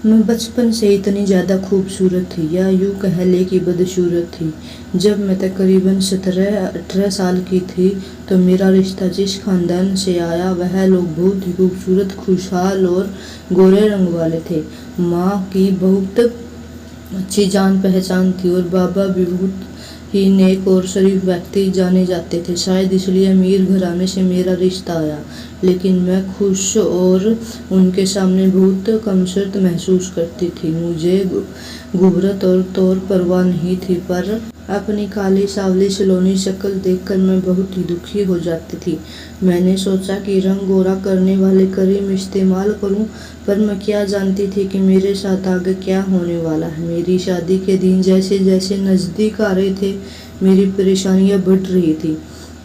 मैं बचपन से इतनी ज़्यादा खूबसूरत थी, या यूँ कह ले कि बदसूरत थी। जब मैं तकरीबन 17-18 साल की थी तो मेरा रिश्ता जिस खानदान से आया वह लोग बहुत ही खूबसूरत, खुशहाल और गोरे रंग वाले थे। माँ की बहुत अच्छी जान पहचान थी और बाबा भी बहुत ही नेक और शरीफ व्यक्ति जाने जाते थे। शायद इसलिए अमीर घराने से मेरा रिश्ता आया, लेकिन मैं खुश और उनके सामने बहुत कमसर्द महसूस करती थी। मुझे गुबरत और तौर परवाह नहीं थी, पर अपनी काली सावली सलोनी शक्ल देखकर मैं बहुत ही दुखी हो जाती थी। मैंने सोचा कि रंग गोरा करने वाले क्रीम इस्तेमाल करूं, पर मैं क्या जानती थी कि मेरे साथ आगे क्या होने वाला है। मेरी शादी के दिन जैसे जैसे नज़दीक आ रहे थे, मेरी परेशानियां बढ़ रही थी।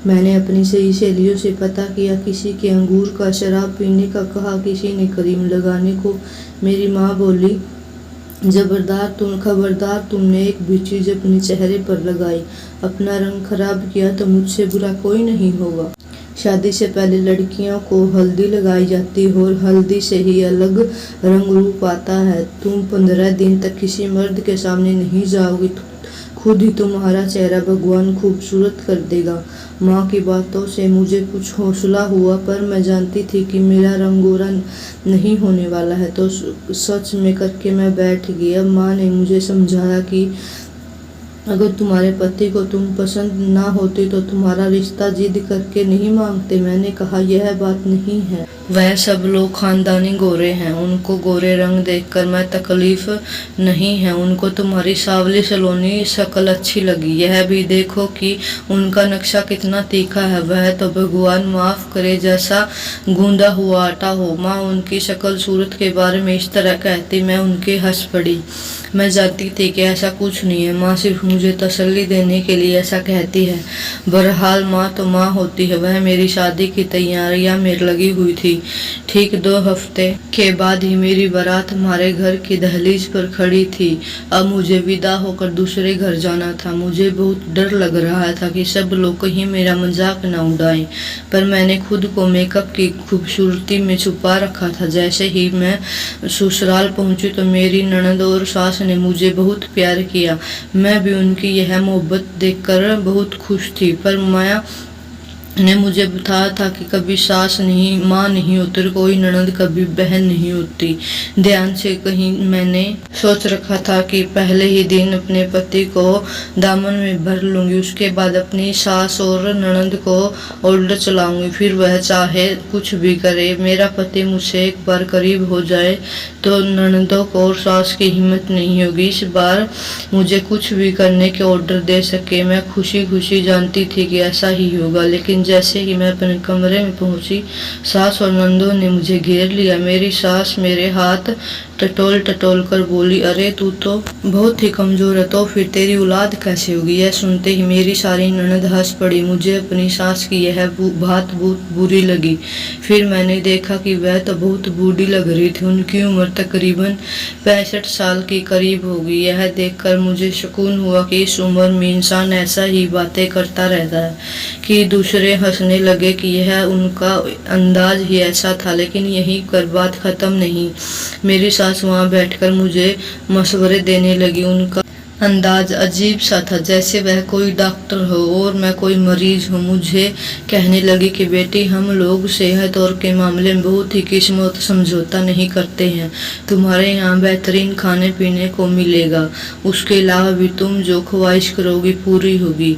मैंने अपनी सही सहेलियों से पता किया, किसी के अंगूर का शराब पीने का कहा, किसी ने क्रीम लगाने को। मेरी माँ बोली, खबरदार, तुमने एक भी चीज़ अपने चेहरे पर लगाई, अपना रंग खराब किया तो मुझसे बुरा कोई नहीं होगा। शादी से पहले लड़कियों को हल्दी लगाई जाती है और हल्दी से ही अलग रंग रूप आता है। तुम 15 दिन तक किसी मर्द के सामने नहीं जाओगी, खुद ही तुम्हारा चेहरा भगवान खूबसूरत कर देगा। माँ की बातों से मुझे कुछ हौसला हुआ, पर मैं जानती थी कि मेरा रंग गोरा नहीं होने वाला है, तो सच में करके मैं बैठ गई। अब माँ ने मुझे समझाया कि अगर तुम्हारे पति को तुम पसंद ना होती तो तुम्हारा रिश्ता जिद करके नहीं मांगते। मैंने कहा, यह बात नहीं है, वह सब लोग खानदानी गोरे हैं, उनको गोरे रंग देखकर मैं तकलीफ नहीं है। उनको तुम्हारी सावली सलोनी शक्ल अच्छी लगी, यह भी देखो कि उनका नक्शा कितना तीखा है, वह तो भगवान माफ करे जैसा गूंदा हुआ आटा हो। माँ उनकी शक्ल सूरत के बारे में इस तरह कहती, मैं उनके हंस पड़ी। मैं जानती थी कि ऐसा कुछ नहीं है, माँ सिर्फ मुझे तसल्ली देने के लिए ऐसा कहती है। बहरहाल माँ तो माँ होती है। वह मेरी शादी की तैयारियां में लगी हुई थी। ठीक 2 हफ्ते के बाद ही मेरी बारात हमारे घर की दहलीज पर खड़ी थी। अब मुझे विदा होकर दूसरे घर जाना था। मुझे बहुत डर लग रहा था कि सब लोग कहीं मेरा मजाक न उड़ाएं, पर मैंने खुद को मेकअप की खूबसूरती में छुपा रखा था। जैसे ही मैं ससुराल पहुंची तो मेरी ननद और सास ने मुझे बहुत प्यार किया। मैं भी उनकी यह मोहब्बत देखकर बहुत खुश थी, पर माया ने मुझे बताया था कि कभी सास नहीं, माँ नहीं होती, कोई ननद कभी बहन नहीं होती। ध्यान से कहीं मैंने सोच रखा था कि पहले ही दिन अपने पति को दामन में भर लूंगी, उसके बाद अपनी सास और ननद को ऑर्डर चलाऊंगी, फिर वह चाहे कुछ भी करे। मेरा पति मुझसे एक बार करीब हो जाए तो ननदों को और सास की हिम्मत नहीं होगी इस बार मुझे कुछ भी करने के ऑर्डर दे सके। मैं खुशी खुशी जानती थी कि ऐसा ही होगा, लेकिन जैसे ही मैं अपने कमरे में पहुंची, सास और नंदों ने मुझे घेर लिया। मेरी सास मेरे हाथ टटोल टटोल कर बोली, अरे तू तो बहुत ही कमजोर है, तो फिर तेरी औलाद कैसे होगी। यह सुनते ही मेरी सारी ननद हंस पड़ी। मुझे अपनी सास की यह बात बहुत बुरी लगी। फिर मैंने देखा कि वह तो बहुत बूढ़ी लग रही थी। उनकी उम्र तकरीबन 65 साल के करीब होगी। यह देखकर मुझे सुकून हुआ कि इस उम्र में इंसान ऐसा ही बातें करता रहता है कि दूसरे हंसने लगे कि यह उनका अंदाज ही ऐसा था। लेकिन यहीं पर बात खत्म नहीं। मेरी सास वहां बैठकर मुझे मशवरे देने लगी। उनका अंदाज अजीब सा था, जैसे वह कोई डॉक्टर हो और मैं कोई मरीज हूँ। मुझे कहने लगी कि बेटी, हम लोग सेहत और के मामले में बहुत ही किस्मत समझौता नहीं करते हैं। तुम्हारे यहाँ बेहतरीन खाने पीने को मिलेगा, उसके अलावा भी तुम जो ख्वाहिश करोगी पूरी होगी,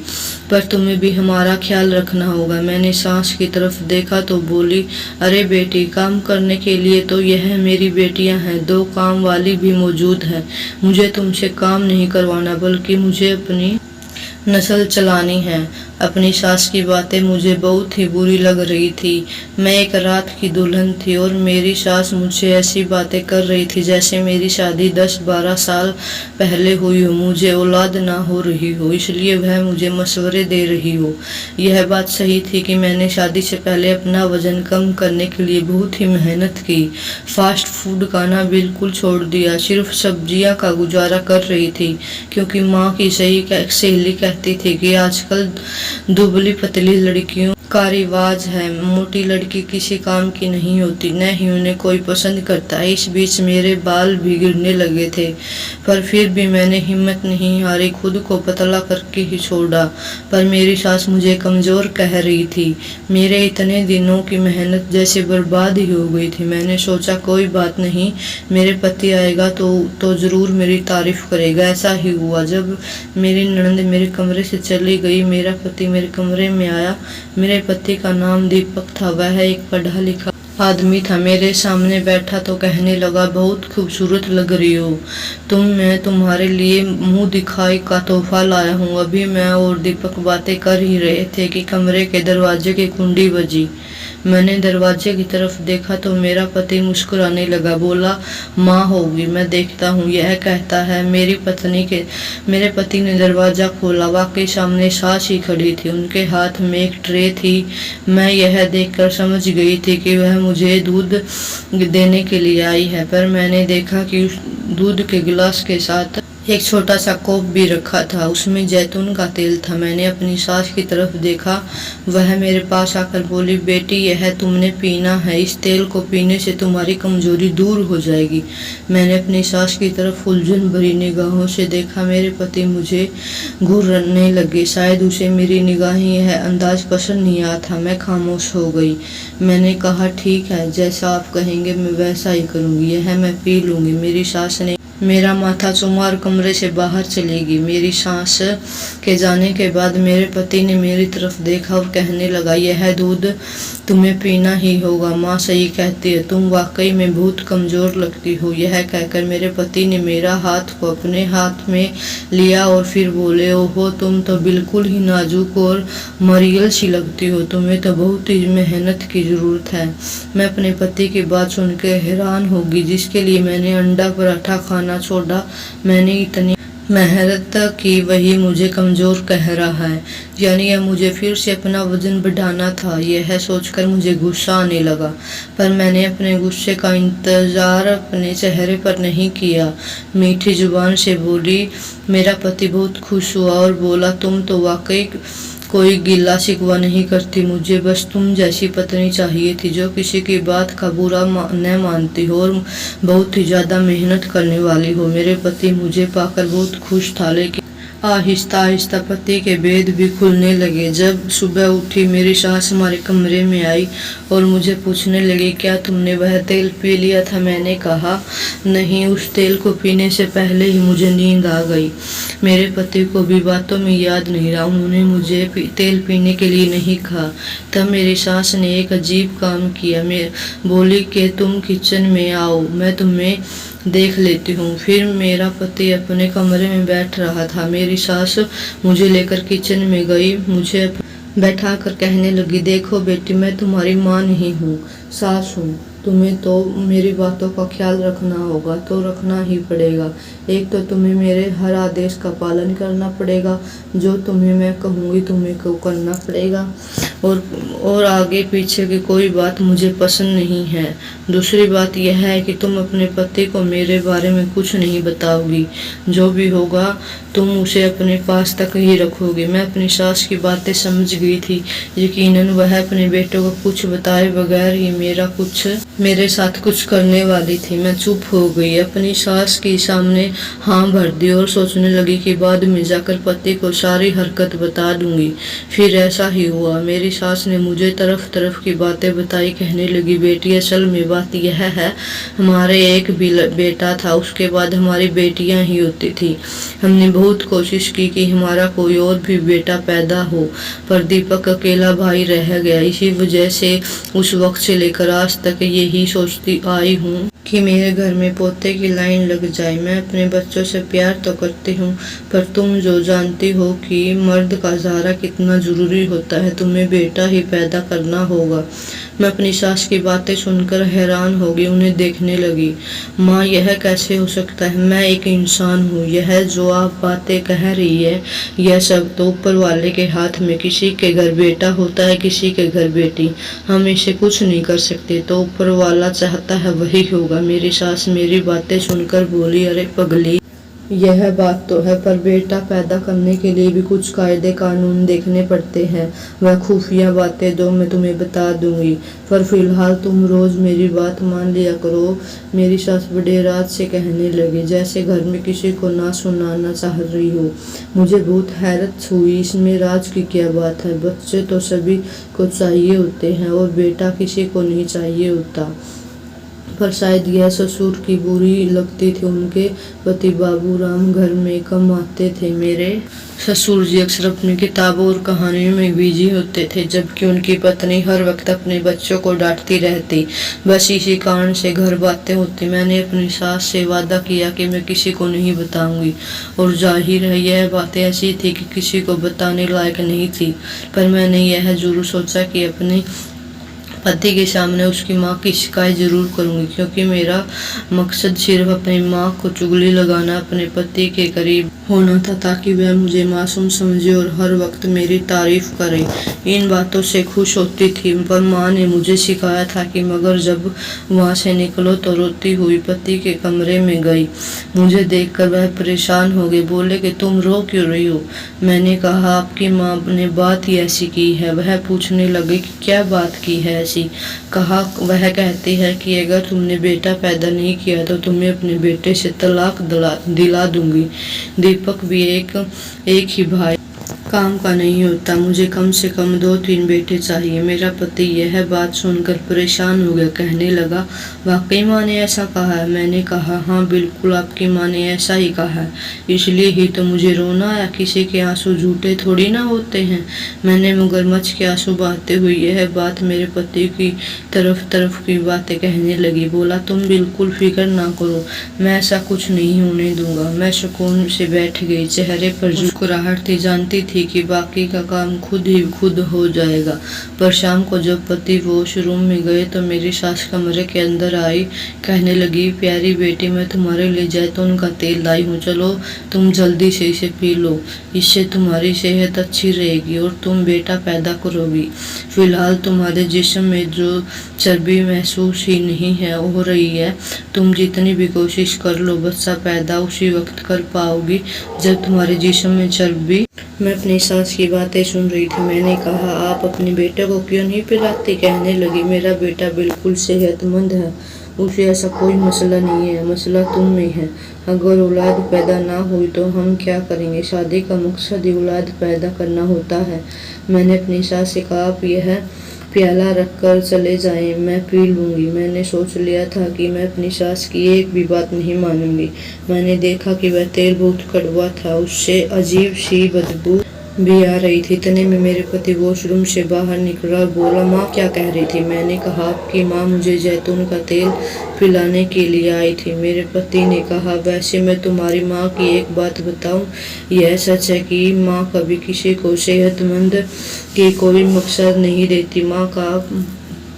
पर तुम्हें भी हमारा ख्याल रखना होगा। मैंने सास की तरफ देखा तो बोली, अरे बेटी, काम करने के लिए तो यह मेरी बेटियां हैं, 2 काम वाली भी मौजूद है। मुझे तुमसे काम नहीं करवाना, बल्कि मुझे अपनी नस्ल चलानी है। अपनी सास की बातें मुझे बहुत ही बुरी लग रही थी। मैं एक रात की दुल्हन थी और मेरी सास मुझसे ऐसी बातें कर रही थी जैसे मेरी शादी 10-12 साल पहले हुई हो, मुझे औलाद ना हो रही हो, इसलिए वह मुझे मशवरे दे रही हो। यह बात सही थी कि मैंने शादी से पहले अपना वजन कम करने के लिए बहुत ही मेहनत की। फास्ट फूड खाना बिल्कुल छोड़ दिया, सिर्फ सब्जियां का गुजारा कर रही थी, क्योंकि माँ की सहेली कहती थी कि आजकल दुबली पतली लड़कियों का रिवाज है, मोटी लड़की किसी काम की नहीं होती, न ही उन्हें कोई पसंद करता। इस बीच मेरे बाल भी गिरने लगे थे, पर फिर भी मैंने हिम्मत नहीं हारी, खुद को पतला करके ही छोड़ा। पर मेरी सास मुझे कमजोर कह रही थी। मेरे इतने दिनों की मेहनत जैसे बर्बाद ही हो गई थी। मैंने सोचा कोई बात नहीं, मेरे पति आएगा तो जरूर मेरी तारीफ करेगा। ऐसा ही हुआ। जब मेरी ननद मेरे कमरे से चली गई, मेरा पति मेरे कमरे में आया। मेरे पति का नाम दीपक था। वह एक पढ़ा लिखा आदमी था। मेरे सामने बैठा तो कहने लगा, बहुत खूबसूरत लग रही हो तुम, मैं तुम्हारे लिए मुंह दिखाई का तोहफा लाया हूँ। अभी मैं और दीपक बातें कर ही रहे थे कि कमरे के दरवाजे की कुंडी बजी। मैंने दरवाजे की तरफ देखा तो मेरा पति मुस्कुराने लगा, बोला माँ होगी, मैं देखता हूँ, यह कहता है। मेरे पति ने दरवाजा खोला। वाकई सामने सास ही खड़ी थी। उनके हाथ में एक ट्रे थी। मैं यह देखकर समझ गई थी कि वह मुझे दूध देने के लिए आई है, पर मैंने देखा कि उस दूध के गिलास के साथ एक छोटा सा कप भी रखा था, उसमें जैतून का तेल था। मैंने अपनी सास की तरफ देखा। वह मेरे पास आकर बोली, बेटी यह तुमने पीना है, इस तेल को पीने से तुम्हारी कमजोरी दूर हो जाएगी। मैंने अपनी सास की तरफ उलझन भरी निगाहों से देखा। मेरे पति मुझे घूरने लगे। शायद उसे मेरी निगाहें यह अंदाज पसंद नहीं आया था। मैं खामोश हो गई। मैंने कहा, ठीक है, जैसा आप कहेंगे मैं वैसा ही करूँगी, यह मैं पी लूँगी। मेरी सास ने मेरा माथा चूमा और कमरे से बाहर चलेगी। मेरी सास के जाने के बाद मेरे पति ने मेरी तरफ देखा और कहने लगा, यह दूध तुम्हें पीना ही होगा, माँ सही कहती है, तुम वाकई में बहुत कमजोर लगती हो। यह कहकर मेरे पति ने मेरा हाथ को अपने हाथ में लिया और फिर बोले, ओहो तुम तो बिल्कुल ही नाजुक और मरियल सी लगती हो, तुम्हें तो बहुत ही मेहनत की जरूरत है। मैं अपने पति की बात सुनकर हैरान होगी, जिसके लिए मैंने अंडा पराठा खाना छोड़ा। मैंने इतनी मेहनत की, वही मुझे कमजोर कह रहा है, यानी यह मुझे फिर से अपना वजन बढ़ाना था। यह सोचकर मुझे गुस्सा आने लगा, पर मैंने अपने गुस्से का इंतजार अपने चेहरे पर नहीं किया। मीठी जुबान से बोली। मेरा पति बहुत खुश हुआ और बोला, तुम तो वाकई कोई गिला शिकवा नहीं करती, मुझे बस तुम जैसी पत्नी चाहिए थी, जो किसी की बात का बुरा न मानती हो और बहुत ही ज्यादा मेहनत करने वाली हो। मेरे पति मुझे पाकर बहुत खुश था, लेकिन आहिस्ता आहिस्ता पति के भेद भी खुलने लगे। जब सुबह उठी, मेरी सास हमारे कमरे में आई और मुझे पूछने लगी, क्या तुमने वह तेल पी लिया था? मैंने कहा, नहीं, उस तेल को पीने से पहले ही मुझे नींद आ गई। मेरे पति को भी बातों में याद नहीं रहा, उन्होंने मुझे तेल पीने के लिए नहीं कहा। तब मेरी सास ने एक अजीब काम किया। मैं बोली कि तुम किचन में आओ, मैं तुम्हें देख लेती हूँ। फिर मेरा पति अपने कमरे में बैठ रहा था। मेरी सास मुझे लेकर किचन में गई, मुझे बैठा कर कहने लगी, देखो बेटी, मैं तुम्हारी माँ नहीं हूँ, सास हूँ। तुम्हें तो मेरी बातों का ख्याल रखना होगा, तो रखना ही पड़ेगा। एक तो तुम्हें मेरे हर आदेश का पालन करना पड़ेगा, जो तुम्हें मैं कहूँगी तुम्हें को करना पड़ेगा, और आगे पीछे की कोई बात मुझे पसंद नहीं है। दूसरी बात यह है कि तुम अपने पति को मेरे बारे में कुछ नहीं बताओगी, जो भी होगा तुम उसे अपने पास तक ही रखोगी। मैं अपनी सास की बातें समझ गई थी। यकीनन वह अपने बेटे को कुछ बताए बगैर ही मेरे साथ कुछ करने वाली थी। मैं चुप हो गई, अपनी सास के सामने हाँ भर दी और सोचने लगी कि बाद में जाकर पति को सारी हरकत बता दूंगी। फिर ऐसा ही हुआ। मेरी सास ने मुझे तरफ तरफ की बातें बताई। कहने लगी, बेटी असल में बात यह है, हमारे एक बेटा था, उसके बाद हमारी बेटियां ही होती थी। हमने बहुत कोशिश की कि हमारा कोई और भी बेटा पैदा हो, पर दीपक अकेला भाई रह गया। इसी वजह से उस वक्त से लेकर आज तक यही सोचती आई हूँ कि मेरे घर में पोते की लाइन लग जाए। मैं अपने बच्चों से प्यार तो करती हूँ, पर तुम जो जानती हो कि मर्द का सहारा कितना जरूरी होता है, तुम्हें बेटा ही पैदा करना होगा। मैं अपनी सास की बातें सुनकर हैरान हो गई, उन्हें देखने लगी। माँ, यह कैसे हो सकता है? मैं एक इंसान हूँ। यह जो आप बातें कह रही है, यह सब तो ऊपर वाले के हाथ में। किसी के घर बेटा होता है, किसी के घर बेटी। हम इसे कुछ नहीं कर सकते, तो ऊपर वाला चाहता है वही होगा। मेरी सास मेरी बातें सुनकर बोली, अरे पगली, यह बात तो है, पर बेटा पैदा करने के लिए भी कुछ कायदे कानून देखने पड़ते हैं। वह खुफिया बातें दो, मैं तुम्हें बता दूंगी, पर फिलहाल तुम रोज मेरी बात मान लिया करो। मेरी सास बड़े रात से कहने लगी, जैसे घर में किसी को ना सुनाना चाह रही हो। मुझे बहुत हैरत हुई, इसमें राज की क्या बात है? बच्चे तो सभी को चाहिए होते हैं और बेटा किसी को नहीं चाहिए होता। पर शायद यह ससुर की बुरी लगती थी। उनके पति बाबूराम घर में कम आते थे। मेरे ससुर जी अक्सर अपनी किताबों और कहानियों में बिजी होते थे, जबकि उनकी पत्नी हर वक्त अपने बच्चों को डांटती रहती। बस इसी कारण से घर बातें होती। मैंने अपनी सास से वादा किया कि मैं किसी को नहीं बताऊंगी, और जाहिर है यह बातें ऐसी थी कि किसी को बताने लायक नहीं थी। पर मैंने यह जरूर सोचा कि अपने पति के सामने उसकी माँ की शिकायत जरूर करूंगी, क्योंकि मेरा मकसद सिर्फ अपनी माँ को चुगली लगाना, अपने पति के करीब होना था, ताकि वह मुझे मासूम समझे और हर वक्त मेरी तारीफ करे। इन बातों से खुश होती थी, पर माँ ने मुझे सिखाया था कि मगर जब वहाँ से निकलो तो रोती हुई पति के कमरे में गई। मुझे देखकर वह परेशान हो गए, बोले कि तुम रो क्यों रही हो? मैंने कहा, आपकी माँ ने बात ही ऐसी की है। वह पूछने लगे कि क्या बात की है ऐसी? कहा, वह कहती है कि अगर तुमने बेटा पैदा नहीं किया तो तुम्हें अपने बेटे से तलाक दिला दूंगी। दीपक भी एक ही भाई काम का नहीं होता, मुझे कम से कम 2-3 बेटे चाहिए। मेरा पति यह बात सुनकर परेशान हो गया, कहने लगा, वाकई माँ ने ऐसा कहा है? मैंने कहा, हाँ बिल्कुल, आपकी माँ ने ऐसा ही कहा है, इसलिए ही तो मुझे रोना आया। किसी के आंसू झूठे थोड़ी ना होते हैं। मैंने मगरमच्छ के आंसू बहाते हुए यह बात मेरे पति की तरफ की बातें कहने लगी। बोला, तुम बिल्कुल फिक्र ना करो, मैं ऐसा कुछ नहीं होने दूंगा। मैं सुकून से बैठ गई, चेहरे पर मुस्कुराहट थी। जानती थी कि बाकी का काम खुद हो जाएगा। पर शाम को जब पति वॉशरूम में गए तो मेरी सास कमरे के अंदर आई, कहने लगी, प्यारी बेटी, मैं तुम्हारे लिए जैतून का तेल लाई हूँ, चलो तुम जल्दी से इसे पी लो, इससे तुम्हारी सेहत अच्छी रहेगी और तुम बेटा पैदा करोगी। फिलहाल तुम्हारे जिस्म में जो चर्बी महसूस ही नहीं है हो रही है, तुम जितनी भी कोशिश कर लो, बच्चा पैदा उसी वक्त कर पाओगी जब तुम्हारे जिस्म में चर्बी। मैं अपनी सास की बातें सुन रही थी। मैंने कहा, आप अपने बेटे को क्यों नहीं पिलाती? कहने लगी, मेरा बेटा बिल्कुल सेहतमंद है, उसे ऐसा कोई मसला नहीं है, मसला तुम में है। अगर औलाद पैदा ना हुई तो हम क्या करेंगे? शादी का मकसद ही औलाद पैदा करना होता है। मैंने अपनी सास से कहा, आप यह प्याला रखकर चले जाएं, मैं पी लूंगी। मैंने सोच लिया था कि मैं अपनी सास की एक भी बात नहीं मानूंगी। मैंने देखा कि वह तेल बहुत कड़वा था, उससे अजीब सी बदबू भी आ रही थी। इतने में मेरे पति वॉशरूम से बाहर निकला और बोला, माँ क्या कह रही थी? मैंने कहा, आपकी माँ मुझे जैतून का तेल पिलाने के लिए आई थी। मेरे पति ने कहा, वैसे मैं तुम्हारी माँ की एक बात बताऊं, यह सच है कि माँ कभी किसी को सेहतमंद की कोई मकसद नहीं देती। माँ का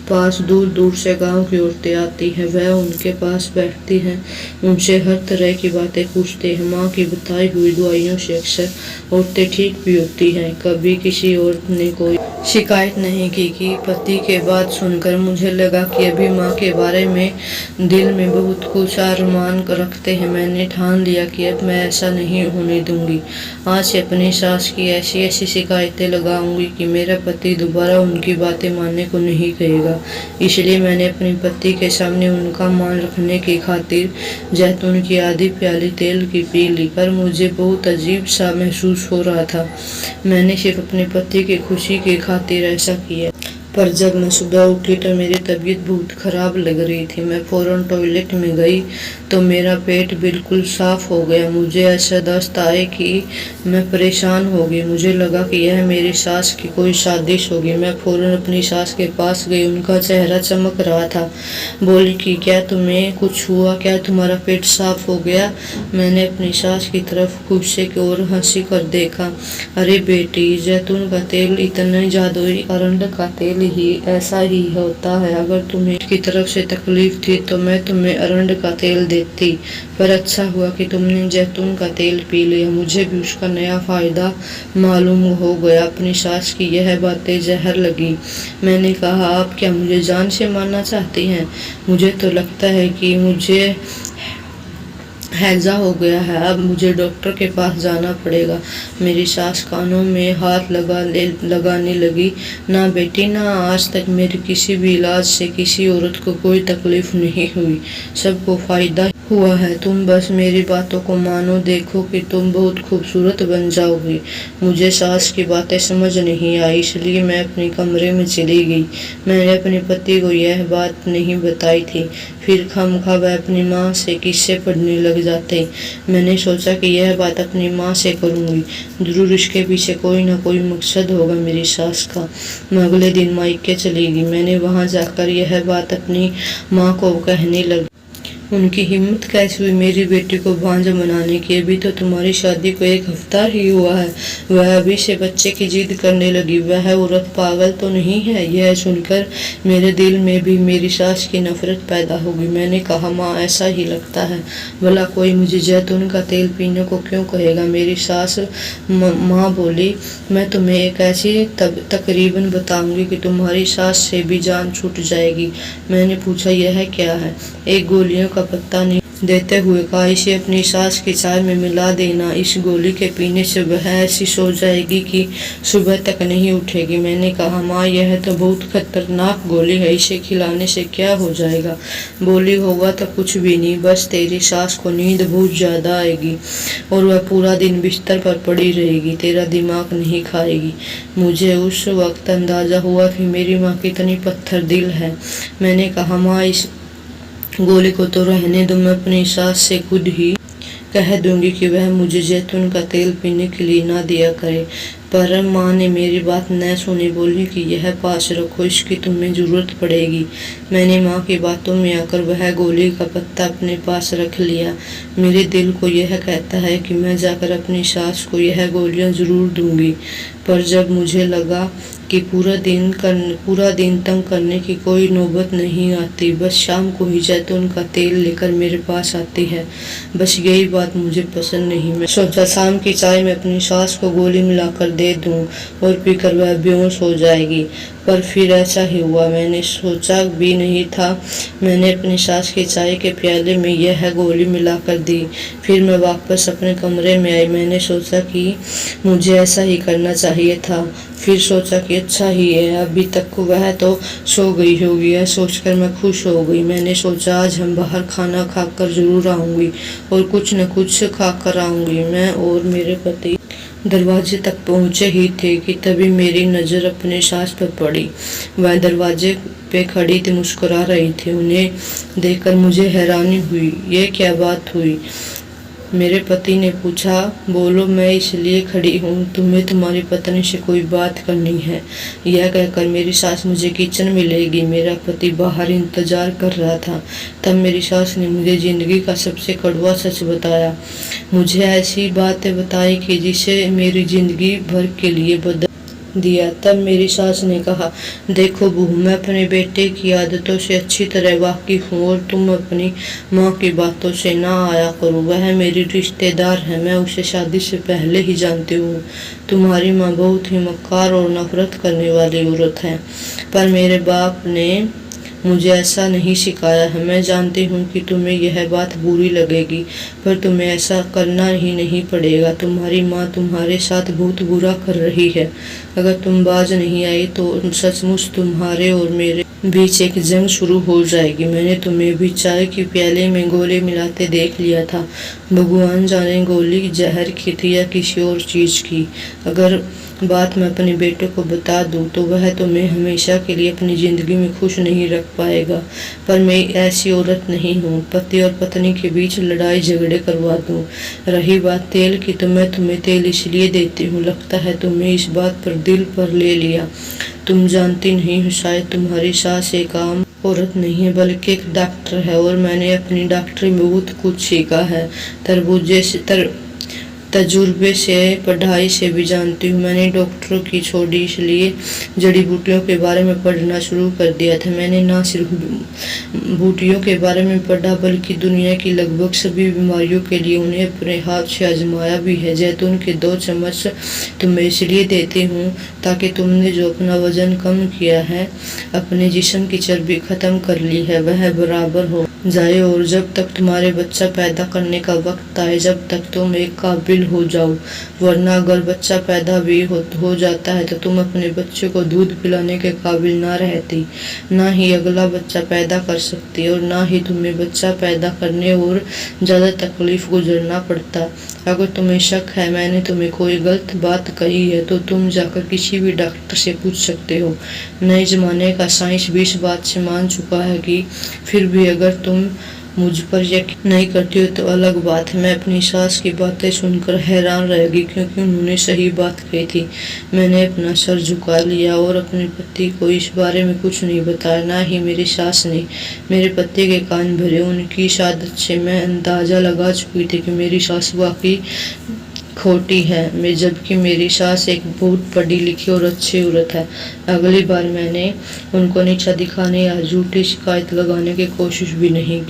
पास दूर दूर से गांव की औरतें आती हैं, वह उनके पास बैठती हैं, उनसे हर तरह की बातें पूछते हैं। माँ की बताई हुई दवाइयों से अक्सर औरतें ठीक भी होती हैं। कभी किसी औरत ने कोई शिकायत नहीं की कि पति के बात सुनकर मुझे लगा कि अभी माँ के बारे में दिल में बहुत कुछ अरमान रखते हैं। मैंने ठान लिया कि अब मैं ऐसा नहीं होने दूंगी। आज से अपनी सास की ऐसी शिकायतें लगाऊंगी कि मेरा पति दोबारा उनकी बातें मानने को नहीं कहेगा। इसलिए मैंने अपने पति के सामने उनका मान रखने की खातिर जैतून की आधी प्याली तेल की पी ली, पर मुझे बहुत अजीब सा महसूस हो रहा था। मैंने सिर्फ अपने पति की खुशी की खातिर ऐसा किया। पर जब मैं सुबह उठी तो मेरी तबीयत बहुत खराब लग रही थी। मैं फौरन टॉयलेट में गई तो मेरा पेट बिल्कुल साफ हो गया। मुझे ऐसा दस्त आए कि मैं परेशान हो गई। मुझे लगा कि यह मेरी सास की कोई साजिश होगी। मैं फौरन अपनी सास के पास गई, उनका चेहरा चमक रहा था। बोली कि क्या तुम्हें कुछ हुआ? क्या तुम्हारा पेट साफ हो गया? मैंने अपनी सास की तरफ गुस्से की ओर हंसी कर देखा। अरे बेटी, जैतून का तेल इतना जादुई, अरंड का तेल ही ऐसा ही होता है। अगर तुम्हें की तरफ से तकलीफ थी तो मैं तुम्हें अरंड का तेल देती, पर अच्छा हुआ कि तुमने जैतून का तेल पी लिया। मुझे भी उसका नया फायदा मालूम हो गया। अपनी सास की यह बातें जहर लगी। मैंने कहा, आप क्या मुझे जान से मारना चाहती हैं? मुझे तो लगता है कि मुझे हैजा हो गया है, अब मुझे डॉक्टर के पास जाना पड़ेगा। मेरी सास कानों में हाथ लगाने लगी। ना बेटी ना, आज तक मेरे किसी भी इलाज से किसी औरत को कोई तकलीफ नहीं हुई, सबको फायदा हुआ है। तुम बस मेरी बातों को मानो, देखो कि तुम बहुत खूबसूरत बन जाओगी। मुझे सास की बातें समझ नहीं आई, इसलिए मैं अपने कमरे में चली गई। मैंने अपने पति को यह बात नहीं बताई थी। फिर खामखा वह अपनी माँ से किस्से पढ़ने लग जाते। मैंने सोचा कि यह बात अपनी माँ से करूँगी, जरूर इसके पीछे कोई ना कोई मकसद होगा मेरी सास का। मैं अगले दिन मायके चली गई। मैंने वहाँ जाकर यह बात अपनी माँ को कहने लगी। उनकी हिम्मत कैसे हुई मेरी बेटी को भांजा बनाने की? अभी तो तुम्हारी शादी को 1 हफ्ता ही हुआ है, वह अभी से बच्चे की जिद करने लगी। वह औरत पागल तो नहीं है? यह सुनकर मेरे दिल में भी मेरी सास की नफरत पैदा होगी। मैंने कहा, माँ ऐसा ही लगता है, भला कोई मुझे जैतून का तेल पीने को क्यों कहेगा? मेरी सास माँ बोली, मैं तुम्हें एक ऐसी तकरीबन बताऊंगी कि तुम्हारी सास से भी जान छूट जाएगी। मैंने पूछा, यह क्या है? एक गोलियों का पत्ता नहीं देते हुए कहा, इसे अपनी सास की चाय में मिला देना। इस गोली के पीने से वह ऐसी सो जाएगी कि सुबह तक नहीं उठेगी। मैंने कहा, माँ यह तो बहुत खतरनाक गोली है, इसे खिलाने से क्या हो जाएगा? बोली, होगा तो कुछ भी नहीं, बस तेरी सास को नींद बहुत ज्यादा आएगी और वह पूरा दिन बिस्तर पर पड़ी रहेगी, तेरा दिमाग नहीं खाएगी। मुझे उस वक्त अंदाजा हुआ कि मेरी माँ कितनी पत्थर दिल है। मैंने कहा, माँ इस गोली को तो रहने दो, मैं अपनी सास से खुद ही कह दूंगी कि वह मुझे जैतून का तेल पीने के लिए ना दिया करे। पर माँ ने मेरी बात न सुनी, बोली कि यह पास रखो, इसकी तुम्हें जरूरत पड़ेगी। मैंने माँ की बातों में आकर वह गोली का पत्ता अपने पास रख लिया। मेरे दिल को यह कहता है कि मैं जाकर अपनी सास को यह गोलियां जरूर दूंगी, पर जब मुझे लगा कि पूरा दिन तंग करने की कोई नौबत नहीं आती, बस शाम को ही जैतून का तेल लेकर मेरे पास आती है, बस यही बात मुझे पसंद नहीं। मैं सोचा शाम की चाय में अपनी सास को गोली मिलाकर दे दूं और पीकर वह बेहोश हो जाएगी, पर फिर ऐसा ही हुआ। मैंने सोचा भी नहीं था। मैंने अपनी सास की चाय के प्याले में यह गोली मिलाकर दी। फिर मैं वापस अपने कमरे में आई। मैंने सोचा कि मुझे ऐसा ही करना चाहिए था। फिर सोचा कि अच्छा ही है, अभी तक वह तो सो गई होगी। यह सोचकर मैं खुश हो गई। मैंने सोचा आज हम बाहर खाना खाकर जरूर आऊंगी और कुछ न कुछ खाकर आऊंगी। मैं और मेरे पति दरवाजे तक पहुंचे ही थे कि तभी मेरी नज़र अपने सास पर पड़ी। वह दरवाजे पे खड़ी थी, मुस्कुरा रही थी। उन्हें देखकर मुझे हैरानी हुई। ये क्या बात हुई? मेरे पति ने पूछा। बोलो, मैं इसलिए खड़ी हूँ, तुम्हें तुम्हारी पत्नी से कोई बात करनी है। यह कहकर मेरी सास मुझे किचन में ले गई। मेरा पति बाहर इंतजार कर रहा था। तब मेरी सास ने मुझे जिंदगी का सबसे कड़वा सच बताया। मुझे ऐसी बातें बताई कि जिसे मेरी जिंदगी भर के लिए बदल दिया। तब मेरी सास ने कहा, देखो बहू, मैं अपने बेटे की आदतों से अच्छी तरह वाकिफ हूँ और तुम अपनी माँ की बातों से ना आया करो। वह मेरी रिश्तेदार है, मैं उसे शादी से पहले ही जानती हूँ। तुम्हारी माँ बहुत ही मक्कार और नफरत करने वाली औरत है, पर मेरे बाप ने मुझे ऐसा नहीं सिखाया है। मैं जानती हूँ कि तुम्हें यह बात बुरी लगेगी, पर तुम्हें ऐसा करना ही नहीं पड़ेगा। तुम्हारी माँ तुम्हारे साथ बहुत बुरा कर रही है। अगर तुम बाज नहीं आई तो सचमुच तुम्हारे और मेरे बीच एक जंग शुरू हो जाएगी। मैंने तुम्हें भी चाय की प्याले में गोली मिलाते देख लिया था। भगवान जाने गोली जहर की थी या किसी और चीज की। अगर बात मैं अपने बेटे को बता दूं तो वह तुम्हें हमेशा के लिए अपनी जिंदगी में खुश नहीं रख पाएगा, पर मैं ऐसी औरत नहीं हूँ पति और पत्नी के बीच लड़ाई झगड़े करवा दूं। रही बात तेल की, तो मैं तुम्हें तेल इसलिए देती हूँ, लगता है तुम्हें इस बात पर दिल पर ले लिया। तुम जानती नहीं हो, शायद तुम्हारी सास एक आम औरत नहीं है बल्कि एक डॉक्टर है, और मैंने अपनी डॉक्टरी में बहुत कुछ सीखा है। तजुर्बे से, पढ़ाई से भी जानती हूँ। मैंने डॉक्टरों की छोड़ी इसलिए जड़ी बूटियों के बारे में पढ़ना शुरू कर दिया था। मैंने ना सिर्फ बूटियों के बारे में पढ़ा बल्कि दुनिया की लगभग सभी बीमारियों के लिए उन्हें अपने हाथ से आजमाया भी है। जैतून के 2 चम्मच तुम्हें इसलिए देती हूँ ताकि तुमने जो अपना वजन कम किया है, अपने जिस्म की चर्बी खत्म कर ली है, वह बराबर हो जाए और जब तक तुम्हारे बच्चा पैदा करने का वक्त आए, जब तक तुम एक काबिल हो जाओ। वरना अगर बच्चा पैदा भी हो जाता है तो तुम अपने बच्चे को दूध पिलाने के काबिल ना रहती, ना ही अगला बच्चा पैदा कर सकती और ना ही तुम्हें बच्चा पैदा करने और ज़्यादा तकलीफ गुजरना पड़ता। अगर तुम्हें शक है मैंने तुम्हें कोई गलत बात कही है तो तुम जाकर किसी भी डॉक्टर से पूछ सकते हो। नए जमाने का साइंस भी इस बात से मान चुका है कि फिर भी अगर तुम मुझ पर यकीन नहीं करती हो तो अलग बात है। मैं अपनी सास की बातें सुनकर हैरान रह गई क्योंकि उन्होंने सही बात कही थी। मैंने अपना सर झुका लिया और अपने पति को इस बारे में कुछ नहीं बताया, ना ही मेरी सास ने। मेरे पति के कान भरे। उनकी इस आदत से मैं अंदाजा लगा चुकी थी कि मेरी सास वाकई खोटी है, जबकि मेरी सास एक बहुत पढ़ी लिखी और अच्छी औरत है। अगली बार मैंने उनको नीचा दिखाने या झूठी शिकायत लगाने की कोशिश भी नहीं की।